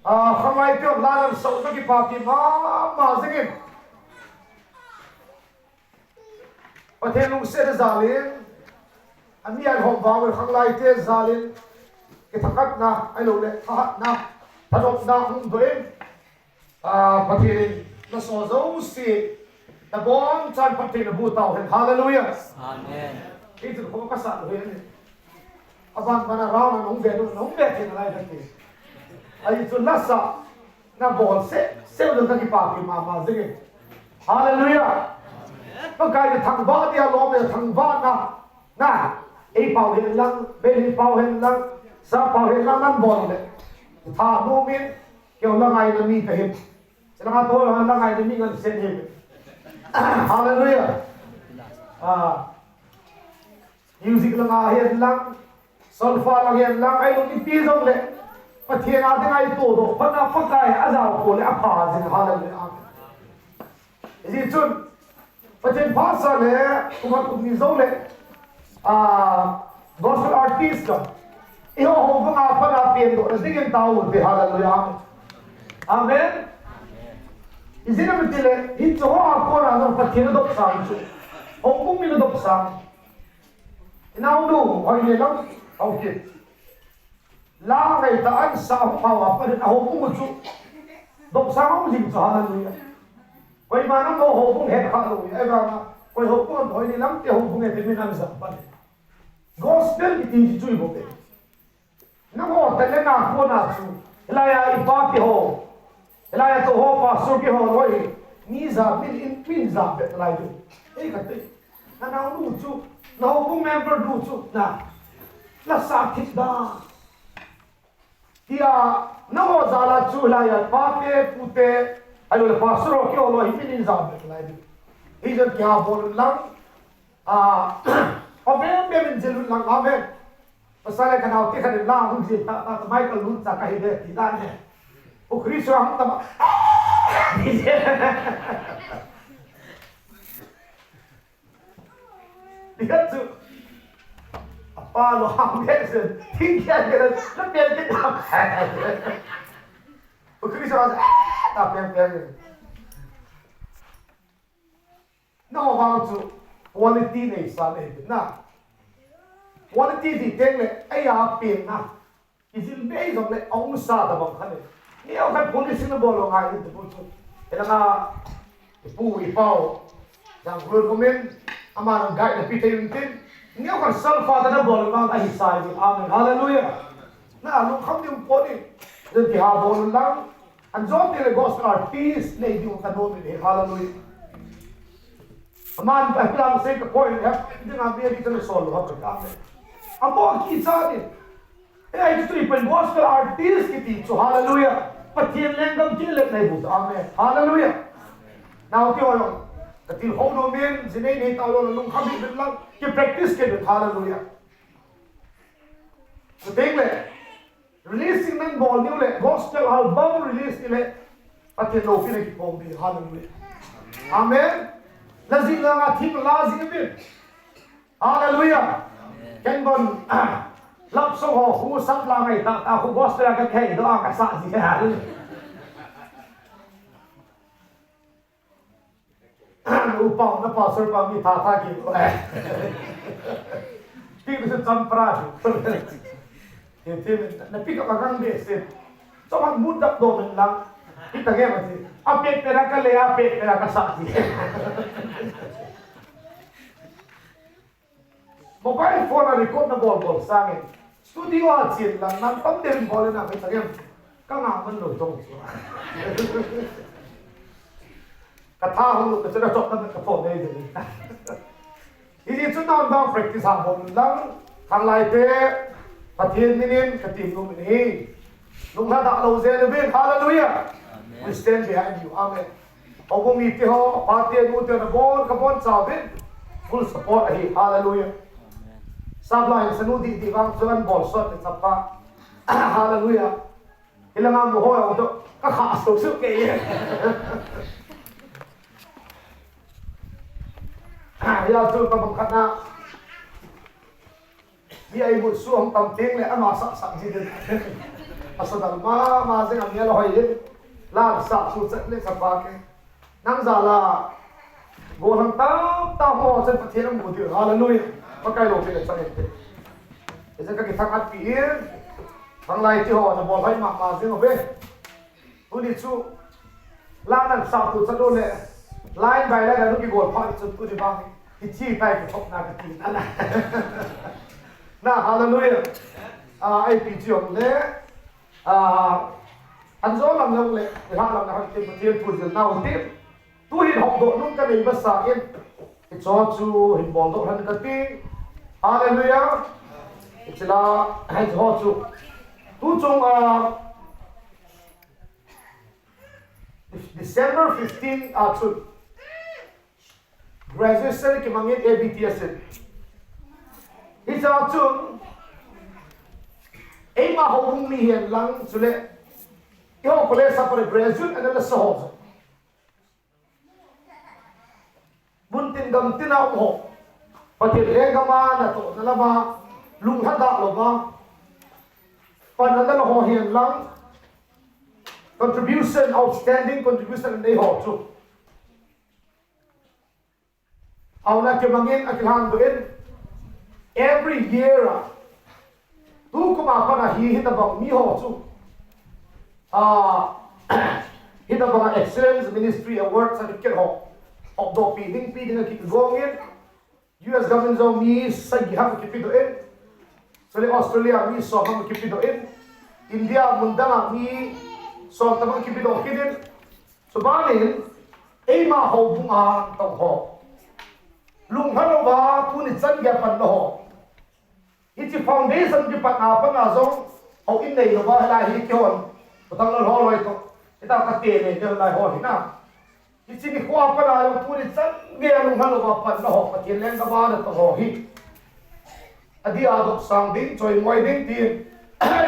không ai tiêu lan sâu cái papi mà dingin và thêm lúc sẽ zalin anh em học vào khang lai te zalin cái thằng cắt na ai lâu đấy thằng na thằng độc na không đuổi phát hiện nó so dấu xì ta bon chan phát triển bu tàu hallelujah Amen. cái thứ không có sát rồi này aban mana rau na nong về thì lại thế ai tu nasa na bol se được cái papi mà dingin hallelujah có cái thằng vợ đi lo về thằng vợ na ấy bảo hiện lăng bên bảo hiện lăng sa bảo hiện lăng năn bol đấy thà nô miên kiểu lăng ai nó mi cái hết cho nó thôi lăng ai nó mi gần sen hết hallelujah music lăng ai hiện lăng solfa lăng hiện lăng ai nó mi pi giống đấy mà thiên ai tiếng ai tổ độ phân na phân cái azao cổ lại phá gì hallelujah gì chun và trên phát ra này cũng như giống này gospel artist đó yêu hồng vâng à phân à tiền độ là gì cái tàu thì hallelujah amen gì nó mới là ít chỗ à con à nó phát triển độc sáng chứ hồng cũng mình độc sáng nào đủ hỏi gì lắm ok la ngày ta ăn sao phao à phân hồng cũng một chút độc sáng không gì cho hallelujah vậy mà nó có hộp cũng hết khá rồi em vào vậy hộp cũng thôi đi lắm cái hộp cũng hết thì mình làm sao vậy gospel thì tin chui bộ đấy nó có tên là nào cô nào chú là ya ipa cái hồ là ya tổ hồ pastor cái hồ rồi ni za min za bet lại được ấy cái đấy nó nào đủ chú nó cũng member đủ chú na là sao thích đó thì nó có za là chú là ya pate pute ayo le pastor ke olo hipinin zabe lai di ijan kya bol lang obe min jelun lang amen pasal kan auti kan la hum ji ta michael lut sa kai de ti dan hai o kristo ham ta lihat tu apa lo ham ke sen tinggal ke nó biến cái nào o kristo ta pen nó vào chỗ quality này sao này na quality thì tên này ai tiền na cái gì mấy giống này ông sa đó bằng cái này nếu cái policy nó bỏ lòng ai thì tôi cái là bùi bao rằng vừa comment ama nó guide là pite yung tin nếu cái self nó bỏ lòng ai sai thì amen hallelujah na lúc không dùng body nên thì họ bỏ lòng anh dọn thì là gospel artist này dùng cái nôm này hallelujah aman phải làm say cái point hết nhưng mà bây giờ chúng ta solve học cái amen amo ki sa đi ai cái tụi bên gospel artist cái gì cho hallelujah phát triển lên đồng chí lên này bút amen hallelujah nào kêu rồi cái tiếng hô đồ miên gì này tao rồi lung khăm bị lắm cái practice cái được hallelujah cái tiếng này releasing men ball new le gospel album release ile atin no feel ki pom bi hallelujah amen lazim nga thim lazim bi hallelujah ken bon lap so ho hu sap la ngai ta hu gospel ka thei do ka sa ji ha u pau na pastor pa mi tha ki ti bi sam pra thì nó pick up agang base so mag mood up do mình lang kita nghe mà thì update pera ka le update pera ka sa gì mobile phone na record na bol sang studio at sin lang nang tam din bol na kita nghe ka nga man lo tong ka tha hu ka chana chok na ka phone nei de ini chu na ba practice ha bol lang thang lai pe phát hiện nên cái tìm của mình đi lúc nào đã lâu rồi bên hallelujah we stand behind you amen ông cũng nghĩ họ phát hiện ưu tiên là bon cái bon sao bên full support ấy hallelujah sắp lại sanu đi vang cho anh bỏ sót để sắp pa hallelujah cái là ngang mồ hôi ông đó các hạ số sức kì ya tu ka bangkat na bi ai bu suam tam teng le ama sa sa ji de asodal ma zeng ang yelo hoy la sa su set le sa pa ke nang za la go hang ta ho sen pathian ang mu ti hallelujah pakai lo pe sa ente esa ka ki thang at pi thang lai ti ho na bol hai ma zeng be tu ni chu la nan sa tu sa do le line by line lu ki go pha chu tu di ba ki chi tai ki thop na ki tin ana na hallelujah ai pi chi om le anh zo lam long le ha lam na ha ke pathian tu zil na ti tu hi hok do nung ka nei ba sa in ki cho chu hin bol do han ka ti hallelujah ichla hai zo chu tu chung December 15 chu graduation ki mangin ABTS isa chu ei ma hong mi hian lang chule yo kole sa por graduate and la so buntin gam tina ho pati rega ma na to na lama lung hada lo ba pan na ho hian lang contribution outstanding contribution nei ho chu auna ke mangin akilhan buin every year tu kuma pana hi hita bang mi ho chu hita bang excellence ministry award certificate ho of do piding ki gongin US government zo mi sa gi ha ki pido in so le Australia mi so ha ki pido in India mundana mi so ta ki pido kidin so banin ei ma ho bunga tong ho lung halo ba tu ni chan ga pan lo iti foundation di pat na pa na zong au in nei lo ba la hi kyon tang lo loi to ita ka te ne de lai ho hina iti ni khwa pa na yo tu ni chan ge lung halo ba pan lo pa ti len ga ba da to ho hi adi adop sang ding choi moi ding ti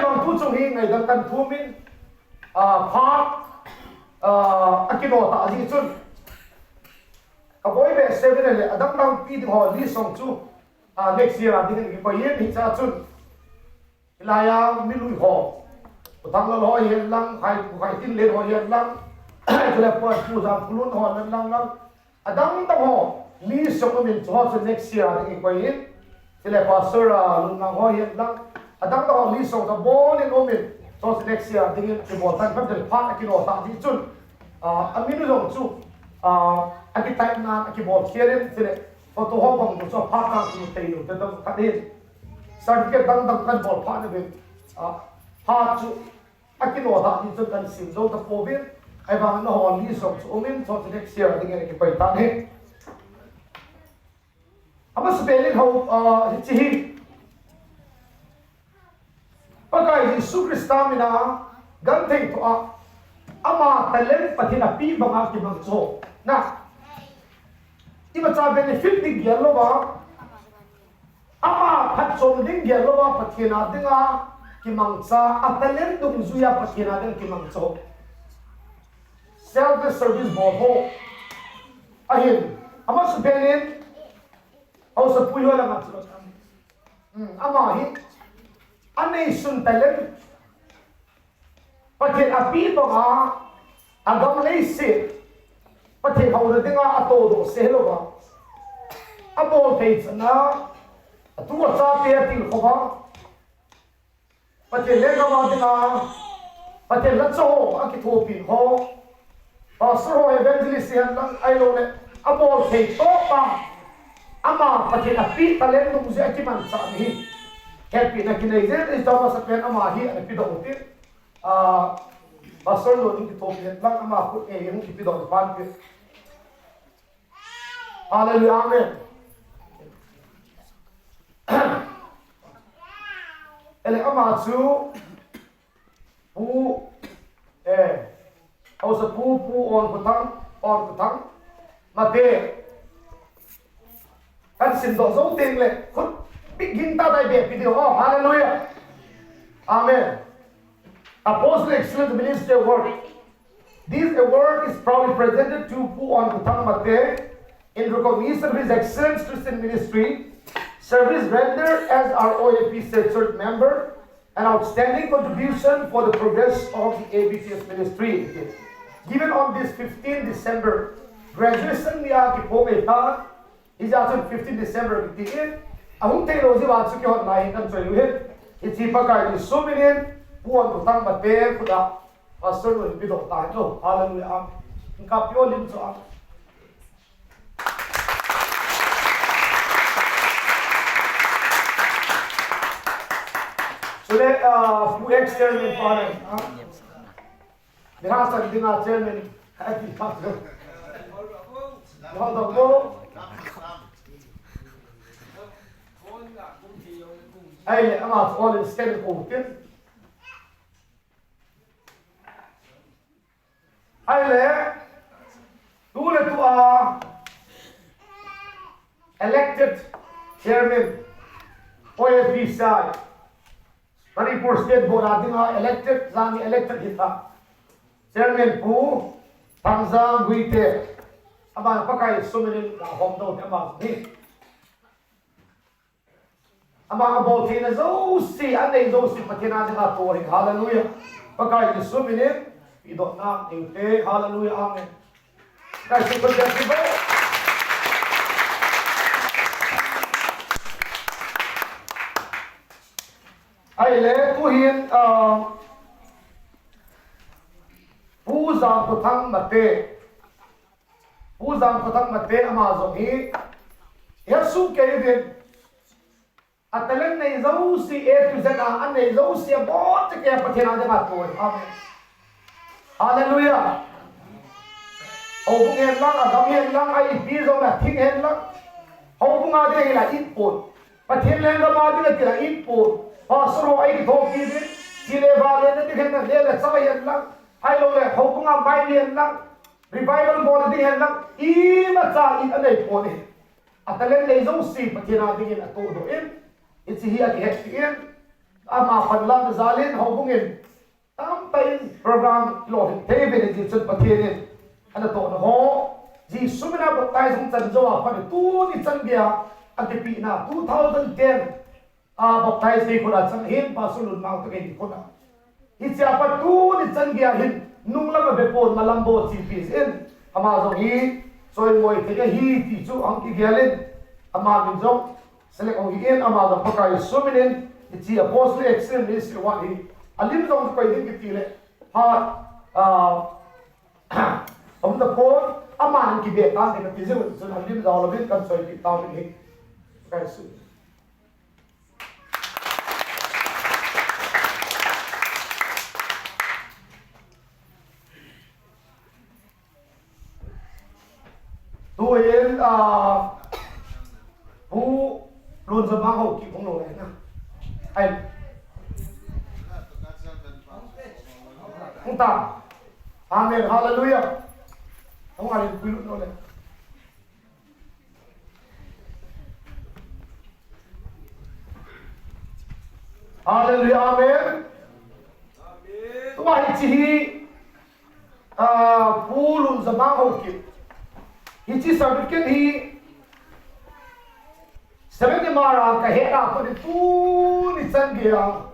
long tu chung hi ngai dang kan thu min pha akino ta ji chun ka boy be seven le adam dang pi di ho li song chu next year I think ko yen hi cha chun ilaya milui ho utang lo ho yen lang khai tin le ho yen lang chule po pu za pulun ho lang lang adam ta ho li song min cho chu next year I think ko yen chule pastor lung na ho yen lang adam ta ho li song ka bon in omin cho next year I think ke bo tan phap del pha ki no ta ji chun aminu jong chu aki type na aki bol kierin chule photo ho bang cho pha ka ku te lu te dam ka din certificate dang dang kan bol pha ne be pha chu akino da ni chu kan sim do ta po bin ai bang no ho li so chu omin so next year ding ne ki pai ta ne ama spelling ho chi hi pakai Yesu Krista mina gan thei to ama talent pathina pi banga ki bang cho na iba cha benefit ding yellow ba ama phat som ding yellow ba pathina dinga kimangcha atalen dung zuya pathina ding kimangcho self service boho ahin ama subenin au sa puyo la matlo ama hi anei sun talent pathin api ba agam lei se pathin hawra dinga ato do selo ba abol thei na atu cha pe til ko ba pathin le ga ma dinga pathin la cho aki tho pin ho pastor ho evangelist han lang ai lo ne abol thei to pa ama pathin api talen no muzi aki man sa ni happy na kinai zen is daw sa pen ama hi an pi do tin pastor lo ni ki tho pin lang ama ko e yung ki pi do pan pi hallelujah amen ele ama chu pu au sa pu on patang mate kan sin do zo ting le khut begin ta dai be video hallelujah amen apostle excellent ministry work this award is proudly presented to Pu on Patang Mate in recognition of his excellent Christian ministry, service rendered as our OAP State Church member, an outstanding contribution for the progress of the ABCS ministry. Given on this 15 December, graduation niya ki po meta is also 15 December kitin. Ahung technology wat su ki online kan choi luhet. Ichi pa kai ni suminin puan utang mate puda pastor no bido ta to. Hallelujah. Ka pyo lim so. Today, who ex-chairman father? Merasa dengan chairman happy father. Hold on, Ay, ama all in schedule open. Ay, due to elected chairman, OFP side. Manipur State Board ating elected, zang elected kita. Chairman Pu, Pangzang Guite, abang pakai suminin ka home daw abang ni. Abang about na zosi, anay zosi patina nga turing. Hallelujah. Pakai suminin, idot na ite. Hallelujah. Amen. Kasi pagkasi ba? Ay le tuhin puzang kutang mate amazon hi yasu kevin atalan nei zau si a to z an nei zau si bot ke pathina de mat ko amen hallelujah obung hen lang agam hen lang ai pi zo na thing hen lang obung ade la input pathin len ga ma de la input Pastor ay thoki din sile vale na dikhen na le sa yan lang ay lo le hokunga mai yan lang revival board din yan lang I ma cha in anay po ni atalen le zo si patina dingin atodo in it's here get in ama padla na zalin hokungin tampayin program lo tebe ni jitsun patinin ano to no ho ji sumina batay sung chanjo pa tu ni changia atipi na 2010 baptize ni kuna chan hin pasulun mang to kay kuna itya pa tu ni chan gya hin nung lang be pon malambo chipis in ama zo hi soy moi te hi ti chu ang ki gyalin ama min zo selek ong hi in ama zo pakai suminin itsi apostle excellent ministry wa hi alim zo ko din ki tile ha om the pon ama ang ki be ta de ki zo so alim zo lo bin kan soy ki ta ni kai su tuyen pu luôn ra mang hậu kịp không nổi này anh không ta amen hallelujah không ai quý luôn đâu này hallelujah amen tu ai chỉ pu luôn ra mang hậu kịp Ichi certificate hi seven mara ka hera ko ni tu ni chan gya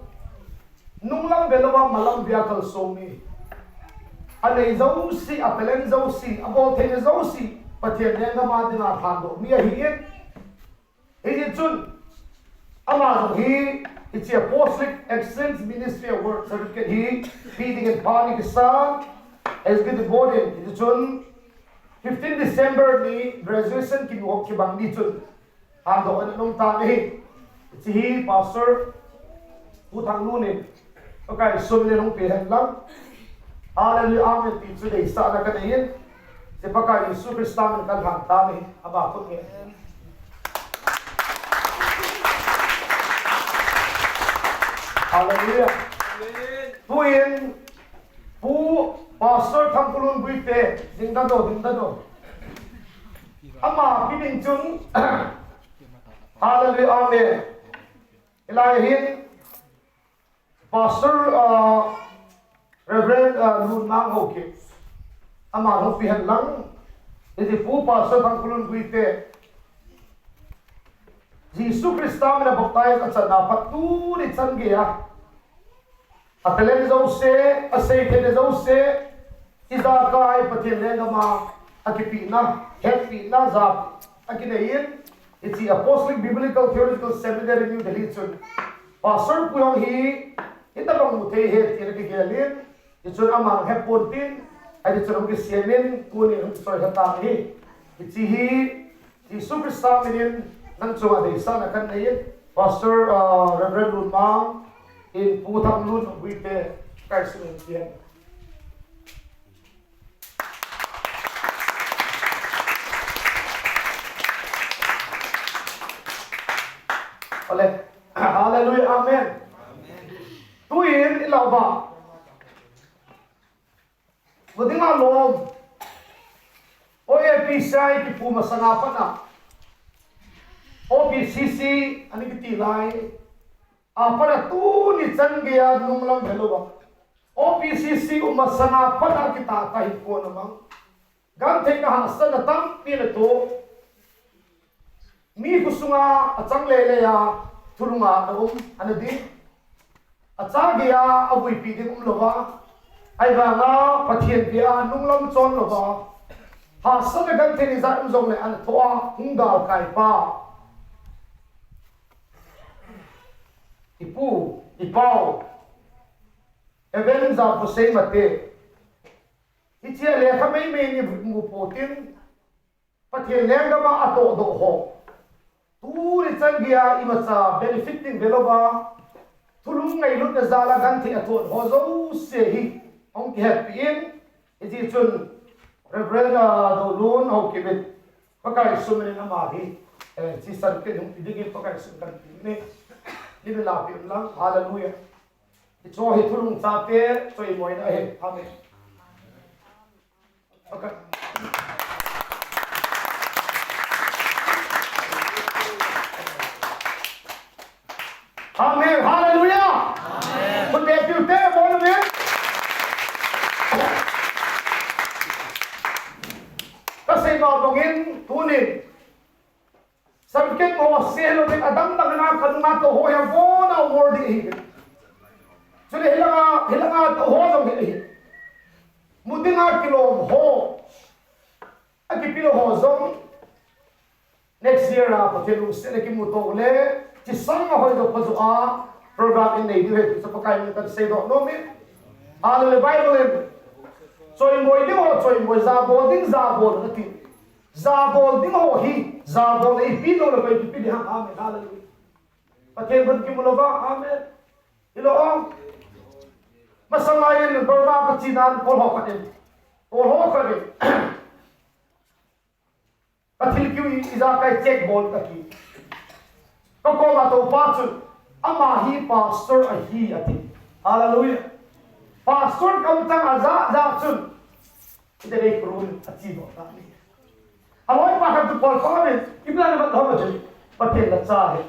nung lang belawa malam bia kal somi anei zo si apelen zo si abo the zo si pathian ne nga ma dina than do mi hi in hi chun ama hi it's a apostolic excellence ministry award certificate hi feeding and party kisan as good boarding hi chun 15 December ni graduation ki nuok ki bang ni chun ando an nong ta ni chi pastor utang nu ni okay so ni nong pe hen lang hallelujah amen ti chu dei sa na ka nei se pakai superstar man kan han ta ni aba ko ni hallelujah tuin pu pastor thangkulun buite dingdado ama pining chung hallelujah amen ilahin pastor reverend Lun Mang Hoke ama no pihan lang iti pu pastor thangkulun buite Jesus Christa na baptize at sa dapat tu ni changia Atelen zo se asei thene zo se iza kai pathian lengama akipi na happy na zap akinein it's the Apostolic Biblical Theological Seminary New Delhi chun pastor puyong hi itabang muthe he tirki gelin ichun amang hepontin adi chun ki semen kuni sor hata hi itsi hi Isu Krista minin nang chunga de sana kan nei pastor Reverend Lunmang in Putham Lun Buite Karsimen Tian. Hallelujah, amen. Tuin ilaba. Budinga lom. OPCI ki puma sangapan na. OPCC ani kitilay. Para tu ni Changia nung lang dalawa. OPCC umasanapan na kita kahit po namang. Gantay na hasa na tampi na to. Mi gusto nga at sang leleya tulunga na ano din. At sagiya abuy pidin umlawa. Ay ba nga patien biya nung lang chon lawa. Hasa na gantay ni Zayam Zong le ano toa hunggal kay pa. Ipu, ipaw. Even za po say mate. Itia le kami may ni nguputin. Pati lenga ma ato do ho. Turi Changia ima sa benefiting veloba. Tulung ngay lut na zala ganti ato ho zo sehi. Ong kihapiin. Iti chun Reverend Dolun ho kibit. Pagkay sumanin na mahi. Si Sarkin yung idigil pagkay sumanin ni. Libe lapi lang, hallelujah. Ito hitulong sape, so imoy na amen. Okay. Amen, hallelujah. Amen. Kung depute, mo naman. Kasi mabungin, tunin. Sabkin mo selo din adam na kanunga to ho yang po na award di. So hilanga to ho so di. Mudin nga kilo ho. Aki pilo ho so next year patelu sele ki muto le ti sanga ho do paso a program in nei diwe so pakai mi kan say do no mi. Ala le Bible so imoy di ho so imoy za bo na ti. Zabol ding ho hi zabol ei pino la kai pidi ham amen hallelujah patay ban ki mulova amen ilo masalayan barba kachinan kol ho kaden patil ki iza kai check bol taki ko ma to patsun ama hi pastor a hi ati hallelujah pastor kam tang za chun idere kurun achibo tani Aloy pa ka Paul Paul ibla na ba ho patil la sahe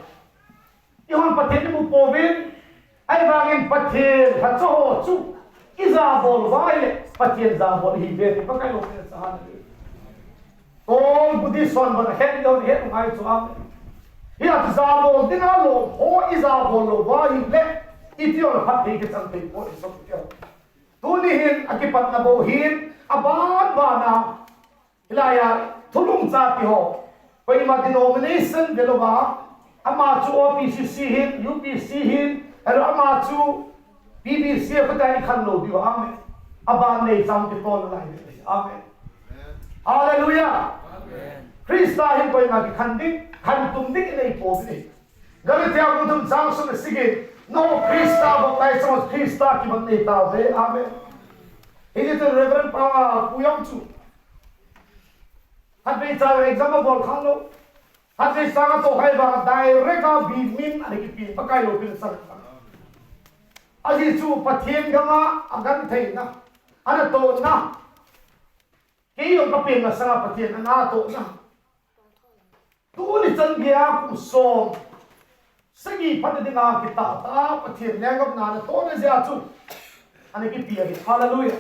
ihon patil mo povin ay bangin patil hatso ho chu izabol vai patil zabol hi be pa kai lo sa han tol budi son ban het do het ngai chu am hi at zabol dinalo ho izabol lo vai le ition hat hi ke sang pe po so ke tunihin akipat na bohin aban bana ilaya tulung zati ho pwede ma denomination veloba ama chu OPCC hin UPC hin ero ama chu BBC ko dai khan lo dio amen aba nei sam ti pon lai amen hallelujah amen Krista hin pwede ma khan tum dik nei po ni gari tia ko tum sang su sige no Krista bo kai so Krista ki ban nei ta ve amen ini tu Reverend Puyong chu Hadri sa example khalo hadri sa to hai ba direct a bidmin ani ki pi pakai lo pin sa aji chu pathian gama agan thei na ana to na ke yo ka pin na sa pathian na to na tu ni chan gya ku som sagi phat de na ki ta pathian le gam na to na ja chu ani ki pi hallelujah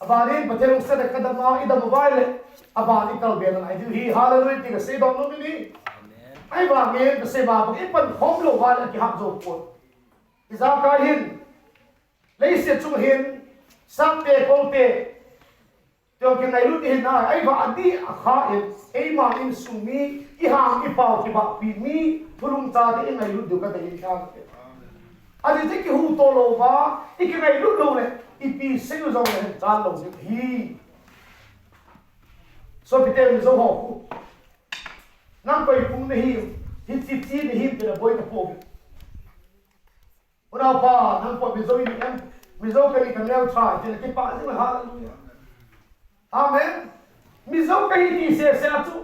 abarin pathian se de kadama ida mobile abani kal belan ai hi hallelujah ti se dom no mini ai ba nge se ba ba ipan hom lo wala ki hak zo po iza ka hin lấy sẽ chung hiền sang tê công tê cho cái ngày lúc hiện nay ai và đi khá em ai mà em sung mi i hàng i bảo thì bảo vì mi thulung cha thì ngày lúc được cái đấy sao anh thấy cái hú to lâu ba cái ngày lúc đâu này i pi sinh ra này cha lâu thì hi so bị tên zo ho nam coi cũng này hi chi này hi cái bôi cái phố ora pa nam coi bị zo đi em bị zo cái này leo trai thì cái pa gì mà hallelujah amen bị zo cái gì sẽ chú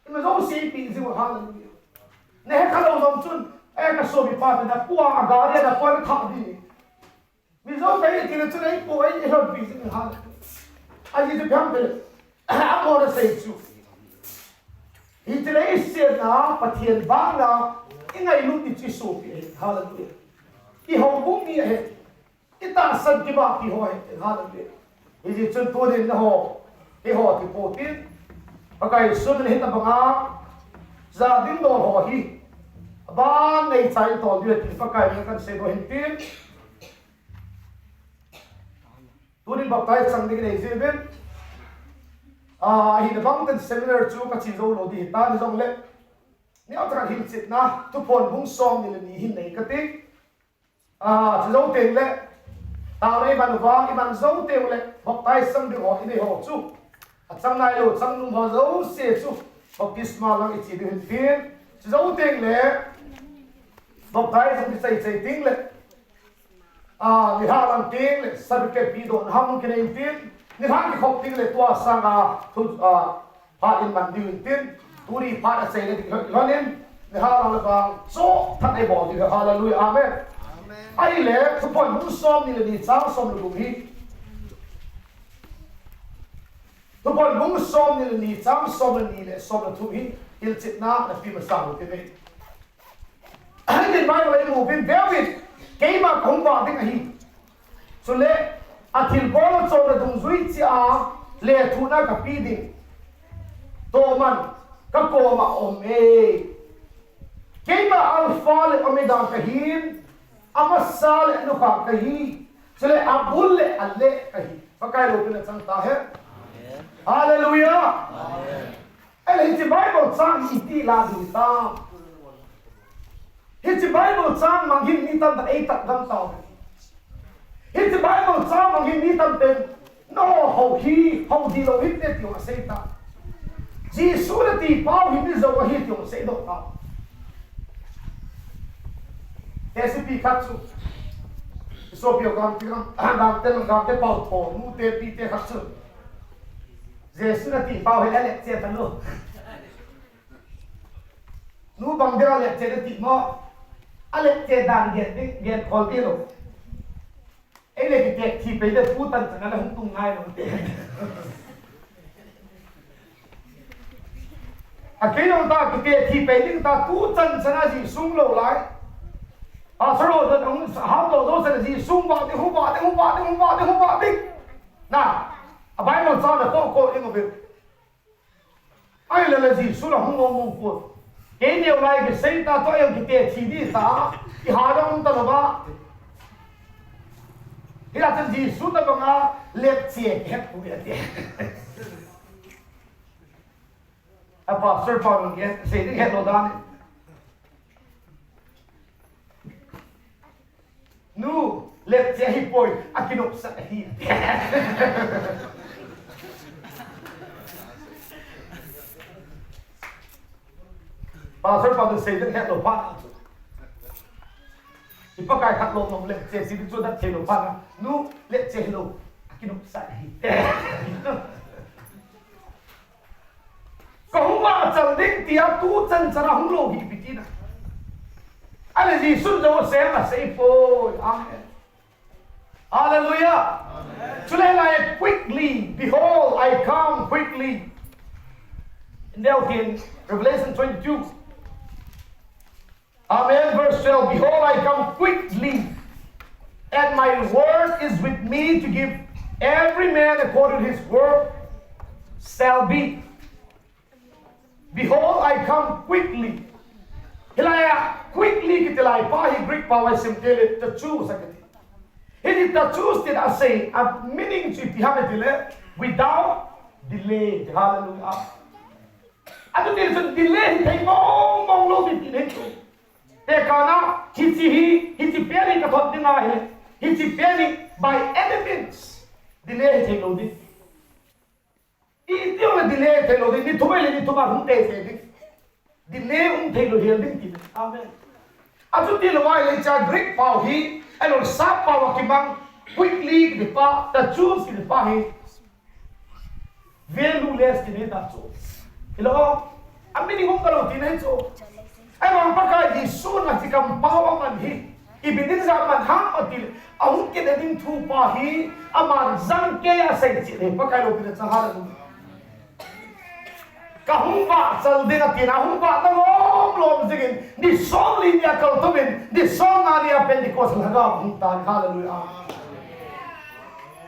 mà zo si pi gì mà hallelujah nè khá lâu dòng chun em cái số bị pa thì đã qua gà đi đã qua nó thạo đi bị zo cái thì là chú ấy cô ấy hết bị gì mà hallelujah anh đi theo cái I'm going to say to you. Today is said na pathian bang na ingai lu ti chi so pi hallelujah. Ki ho bung ni he. Ita san ki ba ki ho he hallelujah. Iji chun to din na ho. E ho ti po tin. Pakai sun ni ta banga. Za din do ho hi. Ba nei chai to dia ti pakai ni kan se do hin tin. Turin baptai sang dik nei se ben. Hi the bang seminar chu ka chin zo lo di ta ni zong le ni atra hil chit na tu pon bung som ni le ni hin nei ka ti chi zo teng le ta nei ban wa i ban zo teng le bok tai sang di ho ni ho chu a chang nai lo chang num ho zo se chu baptisma lang i chi di hin fin chi zo teng le bok tai sang di sai sai ting le ni ha lang ting le sab ke pi don ham ke nei tin ni thang ki khop ting le tua sanga thu pa in man din tin turi pa da sei le lonin ni ha la bang so that ai bo di hallelujah amen ai le thu pon mu som ni le ni chang som lu hi thu pon mu som ni le ni chang som ni le som thu hi il chit na na fi ma sang ti me ai den mai le mu bin very ke ma khong ba ding hi so le athil bol cho na dung zui chi a le thu na ka pi ding to man ka ko ma om e ke ma alpha le omega ka hin ama sa le no ka hi chale abul le alle ka hi pakai lo bin chang ta hai hallelujah amen ele ti bible chang iti la di ta hi ti bible chang mang hin ni tam da ei tak gam ta It's the Bible sama hindi tanten no how di lo hit yung seita. Jesus na ti pao hindi zo hit yung seito ta. Ese Pikachu. So pio gam te pao po nu te pi te hatsu. Jesus na ti pao hele che ta no. Nu bang dera le che ti mo. Ale che dan get kol ti lo. Ấy là cái thì bây giờ phú tần chẳng là không tung ngay rồi cái ông ta cái thì bây giờ ta tu chân chẳng là gì sung lâu lại sau đó thì ông hao đầu đó sẽ là gì sung vào thì không vào đi nè bài nó sao là có những việc ai là gì sung là không ngon phù cái điều này cái xây ta tôi ông cái thì đi ta cái hà đông ta là ba thì là chân gì xuống đó bằng liệt chia hết của việc gì, pastor Paul nghe xây dựng hết đồ đan, nu liệt chia hip boy, akinop sa hip, pastor Paul xây dựng hết đồ đan. Ipakai kat lo nom le che si tu dat che lo pa nu le che lo akinop sai ko huma chal ding tia tu chan chara hung lo hi pitina ale ji sun jo se ma sei po amen hallelujah amen like quickly behold I come quickly in Revelation 22 Amen. Verse 12. Behold, I come quickly, and my word is with me to give every man according to his work shall be. Behold, I come quickly. Hilaya quickly kitilay pa hi Greek pa way simtele to choose sakati. He did choose it as say a meaning to delay without delay. Hallelujah. I don't need to delay. Take long lo đi delay. Thế cả na he chỉ biết cái thuật tiếng Anh này. He chỉ biết by any means delay take lo đi. Ý tiêu là delay take lo đi. Đi thu mà không thể thế đi. Delay không take lo hiền đi. Amen. I don't need to why lấy cha Greek power he. Anh nói sắp power kí mang quickly cái pa ta choose cái pa he. Valueless cái này ta choose. Hello. Anh mình không có lo tin hay choose. Anh mang pakai di sun là chỉ cầm power man hi. Ibinin sa man ham atil. Ahun cái này din thu pa hi. Aman zang ke asay chỉ này pakai lo tin sa halan. Kahung ba sal din atin ahung ba na lom sigin. Di song linya kal tumin. Di song area Pentecost laga hung tan hallelujah.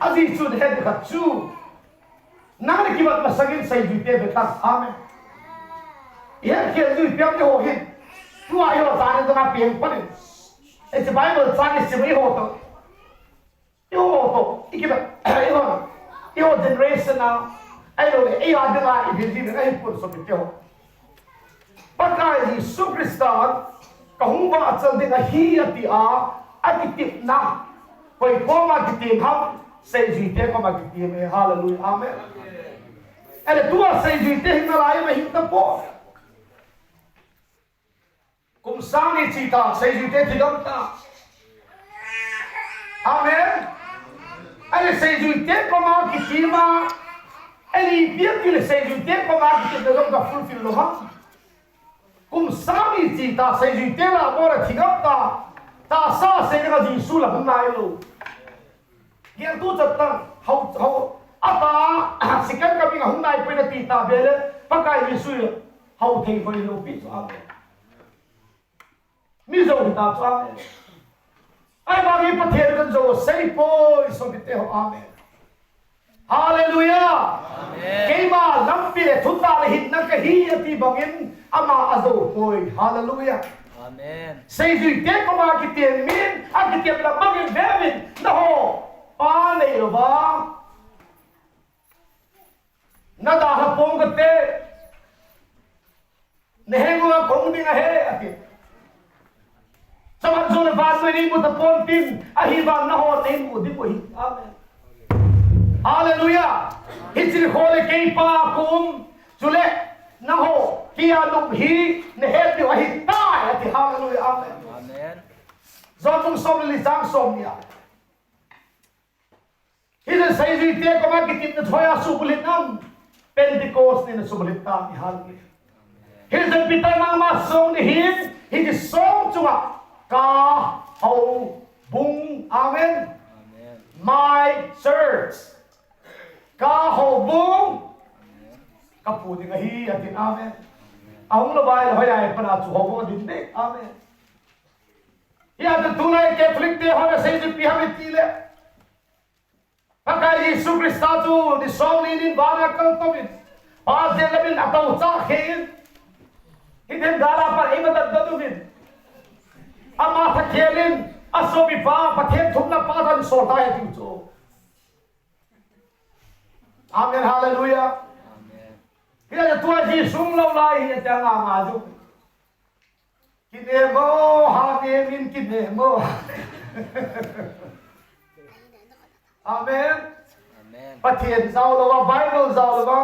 Aziz should head ka chu. Nang kibat masagin sa ivite betas amen. Yan kaya du piang ho hin. Tu ayo zane dona piang panin. It's Bible zane si mai ho to. Yo ikiba yo generation now. Ayo ayo adela ibili ai pur so pityo. Pakai Yesus Kristus kahung ba achal de hi ati a atitip na. Koi ko ma kitim ham sei jite ko ma kitim hallelujah amen. Ele tua sei jite hin na lai ma hin ta po. Kung saan icita sa ijute tiganta. Amen. Ele sa ijute ko mga kitima. Ele ipiyat kile sa ijute ko mga kitima ka fulfill lo ha. Kung saan icita sa ijute la mora tiganta. Ta sa sa nga Jisu la hunay lo. Yan tu jatan hau ata sikan kami nga hunay pwede tita bele. Pagka Jisu hau ting ko lo pito. Amen. Mi zo ta cha ai ba mi pather kan zo sei po so bite ho amen hallelujah amen ke ma lampi thuta le hit na ka hi ati bangin ama azo poi hallelujah amen sei ju te ko ma ki te min a ki te la bangin bevin na ho pa le lo ba na da ha pong ka te nehengo ga kong ding a he ati Saman zone van ni mo tapon tin ahiban na ho nei mo di mo hi amen hallelujah hitri khole kei pa kum chule na ho kia lum hi ne he ti hi ta ati hallelujah amen amen zon tum som li sang som ya hile sai ji te ko ma kitit na thoya su bulit nam Pentecost ni na su bulit ta ni hallelujah hile pita na ma song ni hin hi song chunga Ka hau bung amen my church ka hau bung ka pu ding hi atin amen ahung lo bai hoi ai pana chu ho din de amen ya de tunai catholic te ho se ji pi ha ti le pakai Yesu Kristus tu di song linin bara kal to bin pas de lebin atau cha khin hiden gala par ei madat dadu bin ama tha khelin asobi pa pathem thumna pa than sorta hai tu cho amen hallelujah amen kila tua ji sum lo lai ya changa ma ju kine mo ha ne min kine mo amen amen pathem zau lo bible zau lo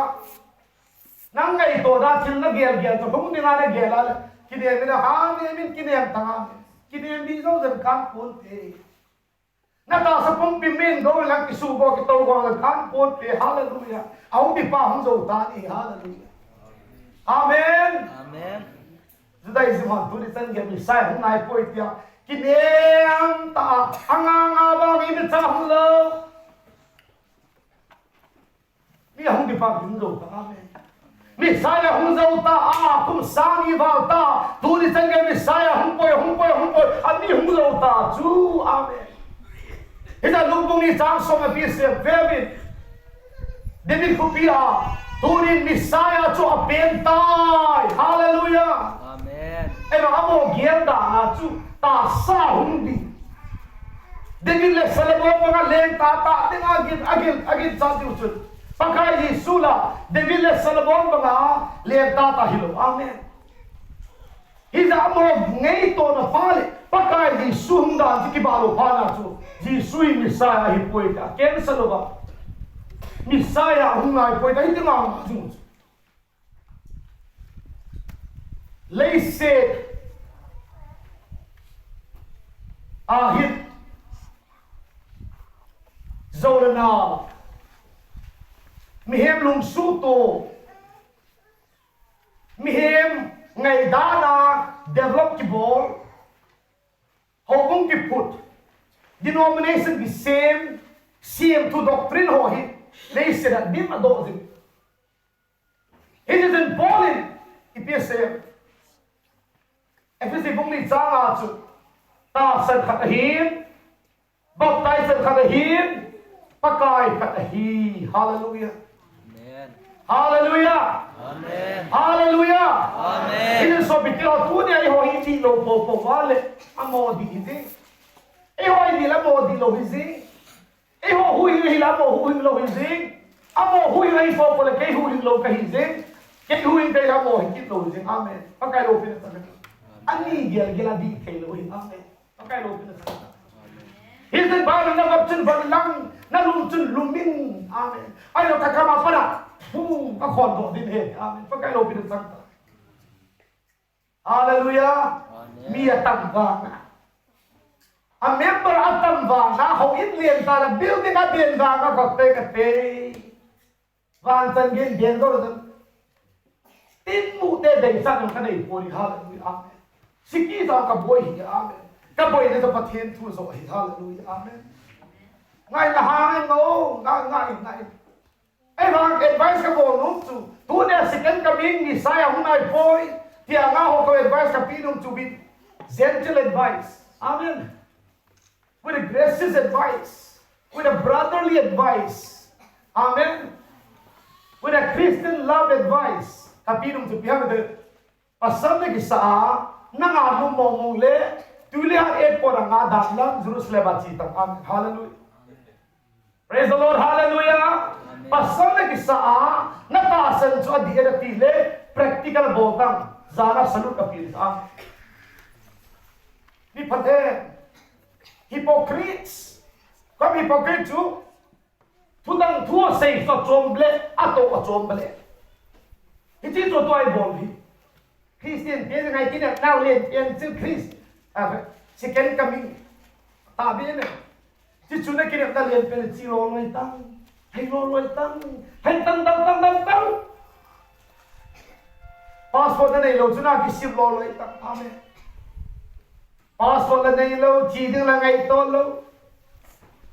nang ngai to da thil na gel gel to hum ni na ne gel la kine min ha ne min kine ta Kini di zo zan kan pon te. Na ta sa pom pimin go lang ki su go ki to go zan kan pon te hallelujah. Au bi pa hum zo ta ni hallelujah. Amen. Amen. Zudai zimon tu ni san ge mi sai hum nai poi tia. Kini am ta anga ba mi bi ta hum lo. Ni hum bi pa hum zo ta amen. Misaya hum zo ta a kum sangi va ta tu ni sang ge misaya hum poi ani hum zo ta chu amen ida lumbung ni sang so ma bi se vevin demi kupia tu ni misaya chu apentai hallelujah amen eba amo gienda na chu ta sa hum di David le Solomon mga leng tata ding agin sa diusun. Pakai Yesula David le Solomon mga leng tata hilo. Amen. Hida mo ngaito na pali pakai Yesu hunda tikibalo pana tu. Yesu Messiah hipoita. Ken saloba. Messiah hunda hipoita hindi nga jungs. Leise ahit Zorana mihem lung suto mihem ngay dana develop kibol hokong kiput denomination the same to doctrine ho hit they said that bim adozim it isn't falling ipsm efesi bungli zanga chu ta san khatahin baptize san khatahin pakai katahi. Hallelujah. Amen. Hallelujah. Amen. Hallelujah. Amen. Ini so bitiro tu ni ai ho hindi lo po vale amo di hizi. E ho hindi la mo di lo hizi. E ho hui la mo hui lo hizi. Amo hui ai po le ke hui lo ka hizi. Ke hui ke la mo hizi lo hizi. Amen. Pakai lo pina sa. Ani gela di ke lo hizi. Amen. Pakai lo pina sa. Hizi ba na ngapchen ba lang na lumchun lumin. Amen. Ayo kakama para. Akon do din he. Amen. Pakai lo pina sa. Hallelujah. Mia tangvanga. A member at tangvanga ho inlien ta building at bien vanga kate. Van san gen bien do. Tin mu de de sa ng kanay pori. Hallelujah. Amen. Siki sa ka boy. Amen. Ka boy de pa tien tu so. Hallelujah. Amen. Ngai la hangin no. Ngai. Ay bang advice ka bo no tu. Tu ne second coming ni saya hunay boy. Tiang ako ko advice kapinong to be gentle advice. Amen. With a gracious advice. With a brotherly advice. Amen. With a Christian love advice. Kapinong to be the pasal na gisa nang adong momong le tuli ang po ang adang Jerusalem at sitang. Amen. Hallelujah. Praise the Lord. Hallelujah. Pasal na gisa nataasan so adi na tile practical botang. Zara salut kapilis ang ni pade hypocrites kami hypocrite tu tudang tua say so chomble ato chomble iti to ay bolhi Christian dia ngai kina now len en sil Christ second coming tabi ne si chuna kina ta len pen si lo loi tang hai tang passport na ilo chuna kisip lo lo itak. Amen. Passport na ilo chiding la ngai to lo.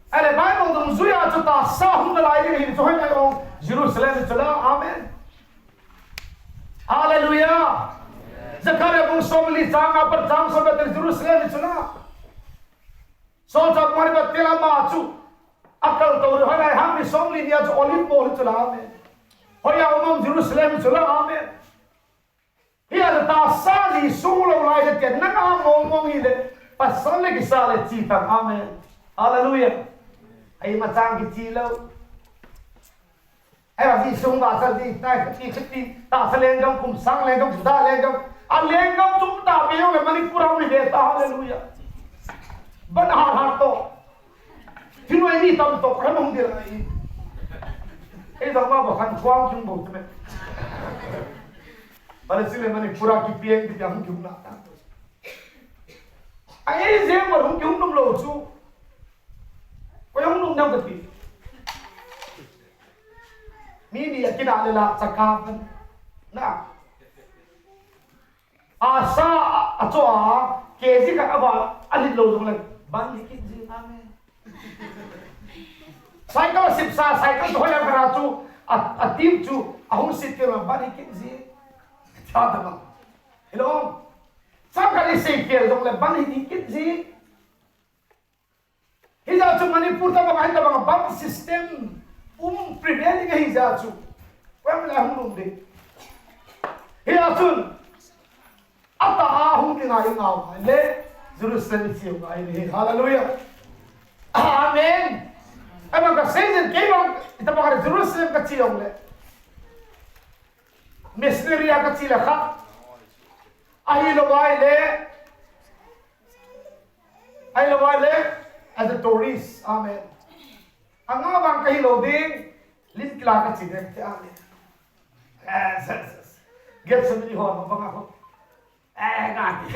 Ale bai mong dong zuya chuta sa hung la lai hin choi ngai ong Jerusalem chula. Amen. Hallelujah. Zakaria bung somli janga par jang sobat Jerusalem chula. So cha mari ba tela ma chu akal to ro hai ham ni somli dia chu olive bol chula. Amen. Hoya umam Jerusalem chula. Amen. Here ta sali sulo lai de ken nang mong ile pasal le gisale chitang. Amen. Hallelujah. Ai matang gitilo ai ba si sung ba sa di ta ti ta saleng jong kum sang leng jong da leng jong a leng jong tum ta be yo mani pura ni de ta. Hallelujah. Ban har to tino ai ni tam to kan mong dir ai ai da ma ba kan kwang chung bo te Pada sila mani pura ki pieng di jam ki una ta. Ai ze mo hum ki hum nom lo chu. Ko yung nom nam ti. Mi ni yakin ale la sakapan. Na. Asa acho kezi ka aba alin lo jong lang ban ki ji amen. Cycle sipsa cycle to ya kara chu a team chu ahung sit ke ban ki ji. Chata bang. Hello. Sakali sekir dong le ban dikit ji. Hija chu Manipur ta bang ta bang bank system prevailing hija chu. Pamela hum de. Hija chu ata hum de ngai ngau le Jerusalem chi ngai le. Hallelujah. Amen. Ay magka-season kayo ito mga Jerusalem kachiyong le. Missionary kachila ka. Ahilaway le as a tourist. Amen. Ang nga bang kahilaw ding linkla kachila ti amen. Get sa minihon mo bang ako. Ngati.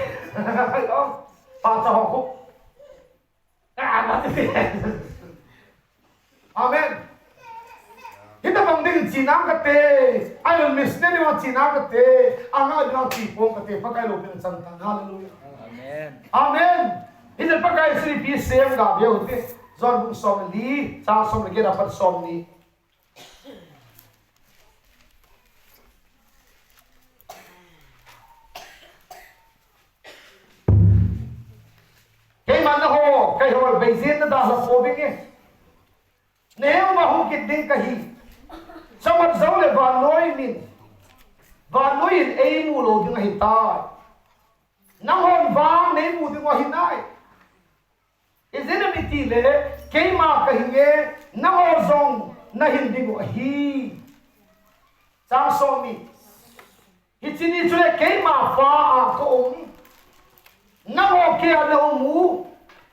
Pata ako. Amen. Kita bang ding China kate, ayon missionary wa China kate, anga dang tipo kate pakai lo pin santan. Hallelujah. Amen. Amen. Ina pakai sri pi sem ga bia hote, zor bung som li, sa som ge dapat som ni. Kay man ho, kay ho bezin na da ho binge. Nếu mà không kịp đến cái sao mà dấu lại và nói in ấy mù lô tiếng hiện tại năng hồn vang nên mù tiếng hiện tại is it a miti le cái mà cái nghe năng hồn song na hindi mo hi sang so mi hitini chule cái mà pha a ko năng hồn kia na mu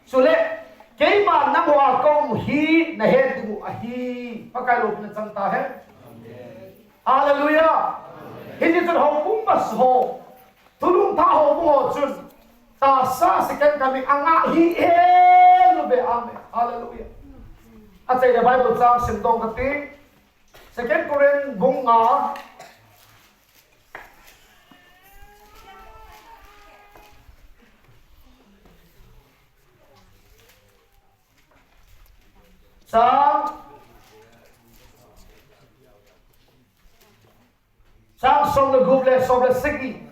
chule cái mà năng hòa công hi na hết tu hi pakai lục na chanta hai hallelujah hindi chun ho pum bas ho tulung tha ho bu ho chun ta sa second kami anga hi lu be amen hallelujah at say the bible sang sindong kati second Korean bunga sang song le guble som le sigi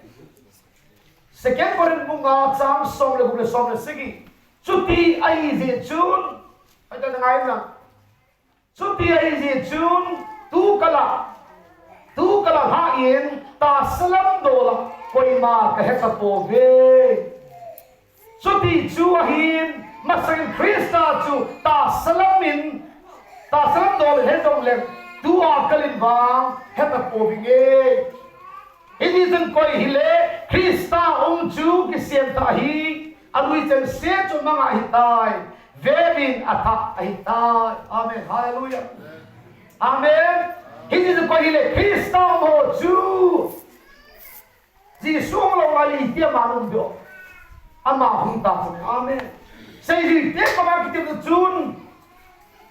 second Korean bunga sang song le guble som le sigi chuti ai zi chun ai ta ngai na chuti ai zi chun tu kala ha in ta salam dola koi ma ka he ka po ve chuti chu hin masang Krista chu ta salam dol he dong le tu a kalin bang he ta po binge ini zen koi hile Krista chu ki siam ta hi alui chen se chu manga hitai vevin atha hitai amen hallelujah amen ini zen koi hile Krista chu ji sung lo ali dia manum do ama hung ta amen say gì tiếp mà bạn tiếp được chun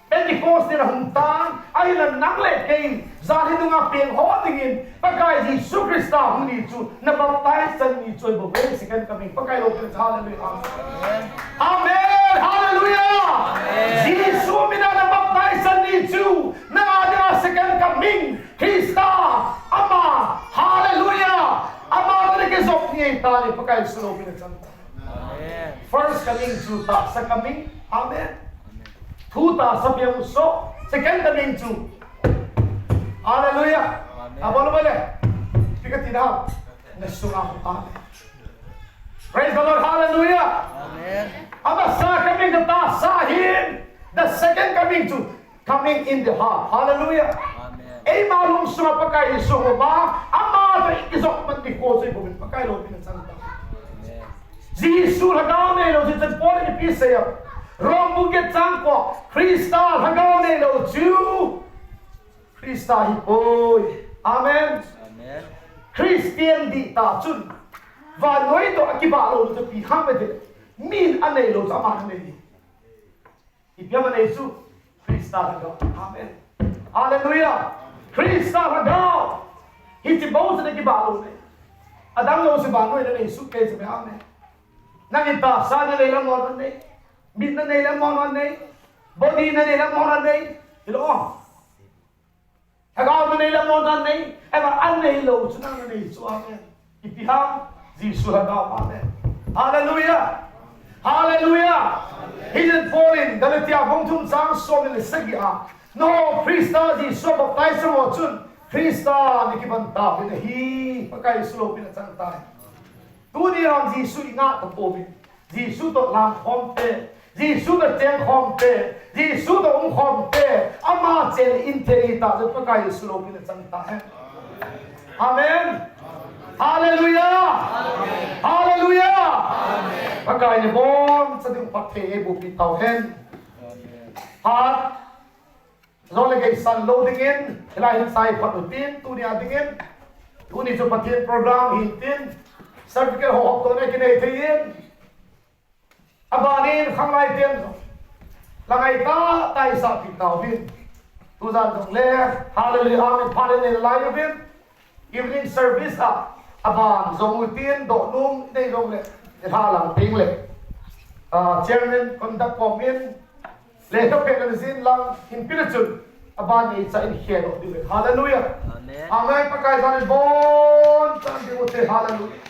Pentecost ni hung tang ai là nang le kei za hi dunga peng ho tingin pakai Jesus Christa hung ni chu na baptize san ni choi bo ve second coming pakai lo kan hallelujah amen hallelujah Jesus mina na baptize san ni chu na ada second coming Krista ama hallelujah ama ni ke zop ni ta ni pakai slow mina chan first coming to ta sa coming amen two ta sa piang so second coming to hallelujah abalo bale pikat tinam nasunga amen praise the Lord hallelujah Amen. aba sa coming to ta sa hin the second coming to coming in the heart hallelujah Amen. ay malum suma pakai so ba ama ta ikizok man di ko sa ibon pakai lo pinasanta Jesus hagaw na ilo si St. Paul ni Pisaya. Rome bukit sangko. Krista hagaw na ilo Jew. Krista hipoy. Amen. Amen. Christian di ta chun. Và nói to akibalo to pi hamede. Min anay lo sa man ni. Ipya man Yesu. Krista hagaw. Amen. Hallelujah. Krista hagaw. Hitibaw sa akibalo ni. Adang lo si banoy na Yesu kay sa amen. Nangita sa nila mo nay, bit na nila mo nay, body na nila mo nay, ilo. Hagaw na nila mo nay, eba an nila uso na nay so amen. Ipiham Jesus hagaw amen. Hallelujah. Hallelujah. He didn't fall in. Dalatia bong tum sang so nila sagia. No Krista di so baptize mo chun. Krista nikibanta pinahi pagkay slow pinatantay. Tu ni ram Gisu ingat to po bin. Gisu to lang hompe. Giêsu đã chém khom tê Giêsu đã khom tê ama chen in thế ta rất có cái sự lỗi của chúng ta Amen Hallelujah Hallelujah các cái này bon sẽ được phát thế bộ bị tàu hen hát rồi là cái sân lô đinh in là hiện sai phát đầu tiên tu nhà đinh in tu này cho phát hiện program hiện tiên certificate học tôi này cái này thấy yên abanin khang lai tiền là ngày ta tại sao bị tàu viên tu gian dòng lê hallelujah amen phan lên lại viên evening service aban dòng ưu tiên độ nung đây dòng lệ hà làm tiếng lệ chairman conduct committee lệ cấp hệ là xin lang in pinachun aban này sẽ in hiện độ đi hallelujah Amen. amen pakai gian bon tan đi một hallelujah